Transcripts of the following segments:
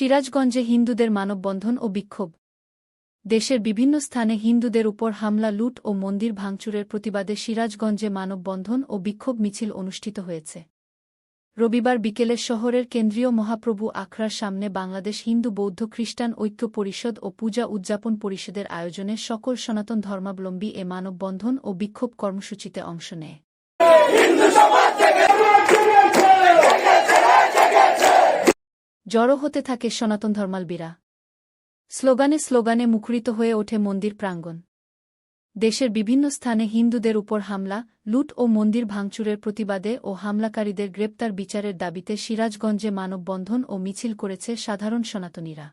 সিরাজগঞ্জে হিন্দুদের মানববন্ধন ও বিক্ষোভ। দেশের বিভিন্ন স্থানে হিন্দুদের উপর হামলা, লুট ও মন্দির ভাঙচুরের প্রতিবাদে সিরাজগঞ্জে মানববন্ধন ও বিক্ষোভ মিছিল অনুষ্ঠিত হয়েছে। রবিবার বিকেলে শহরের কেন্দ্রীয় মহাপ্রভু আখড়ার সামনে বাংলাদেশ হিন্দু বৌদ্ধ খ্রিস্টান ঐক্য পরিষদ ও পূজা উদযাপন পরিষদের আয়োজনে সকল সনাতন ধর্মাবলম্বী এ মানববন্ধন ও বিক্ষোভ কর্মসূচিতে অংশ নেয়। জড়ো হতে থাকে সনাতন ধর্মাবলম্বীরা। স্লোগানে স্লোগানে মুখরিত হয়ে ওঠে মন্দির প্রাঙ্গণ। দেশের বিভিন্ন স্থানে হিন্দুদের উপর হামলা, লুট ও মন্দির ভাঙচুরের প্রতিবাদে ও হামলাকারীদের গ্রেপ্তার বিচারের দাবিতে সিরাজগঞ্জে মানববন্ধন ও মিছিল করেছে সাধারণ সনাতনীরা।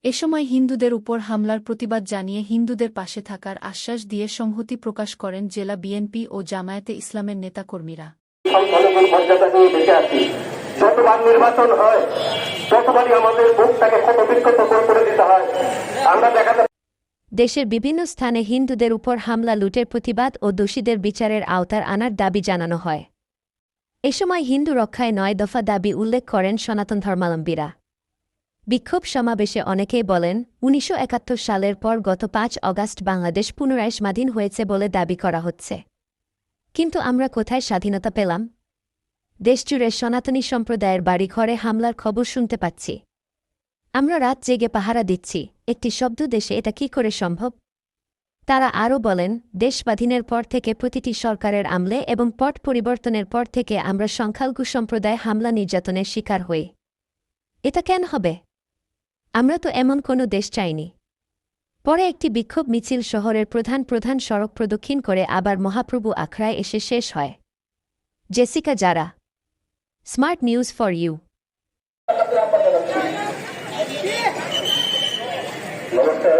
এ সময় হিন্দুদের উপর হামলার প্রতিবাদ জানিয়ে হিন্দুদের পাশে থাকার আশ্বাস দিয়ে সংহতি প্রকাশ করেন জেলা বিএনপি ও জামায়াতে ইসলামের নেতাকর্মীরা। যতবার নির্বাচন হয় ততবারই আমাদের বুকটাকে ক্ষতবিক্ষত করে দিতে হয়। আমরা দেশের বিভিন্ন স্থানে হিন্দুদের উপর হামলা, লুটের প্রতিবাদ ও দোষীদের বিচারের আওতার আনার দাবি জানানো হয়। এ সময় হিন্দু রক্ষায় ৯ দফা দাবি উল্লেখ করেন সনাতন ধর্মাবলম্বীরা। বিক্ষোভ সমাবেশে অনেকেই বলেন, ১৯৭১ সালের পর গত ৫ অগাস্ট বাংলাদেশ পুনরায় স্বাধীন হয়েছে বলে দাবি করা হচ্ছে। কিন্তু আমরা কোথায় স্বাধীনতা পেলাম? দেশজুড়ে সনাতনী সম্প্রদায়ের বাড়িঘরে হামলার খবর শুনতে পাচ্ছি। আমরা রাত জেগে পাহারা দিচ্ছি, একটি শব্দ দেশে এটা কি করে সম্ভব? তারা আরও বলেন, দেশ স্বাধীনের পর থেকে প্রতিটি সরকারের আমলে এবং পট পরিবর্তনের পর থেকে আমরা সংখ্যালঘু সম্প্রদায় হামলা নির্যাতনের শিকার হই। এটা কেন হবে? আমরা তো এমন কোনো দেশ চাইনি। পরে একটি বিক্ষোভ মিছিল শহরের প্রধান সড়ক প্রদক্ষিণ করে আবার মহাপ্রভু আখড়ায় এসে শেষ হয়। Jessica Zara, smart news for you. নমস্কার।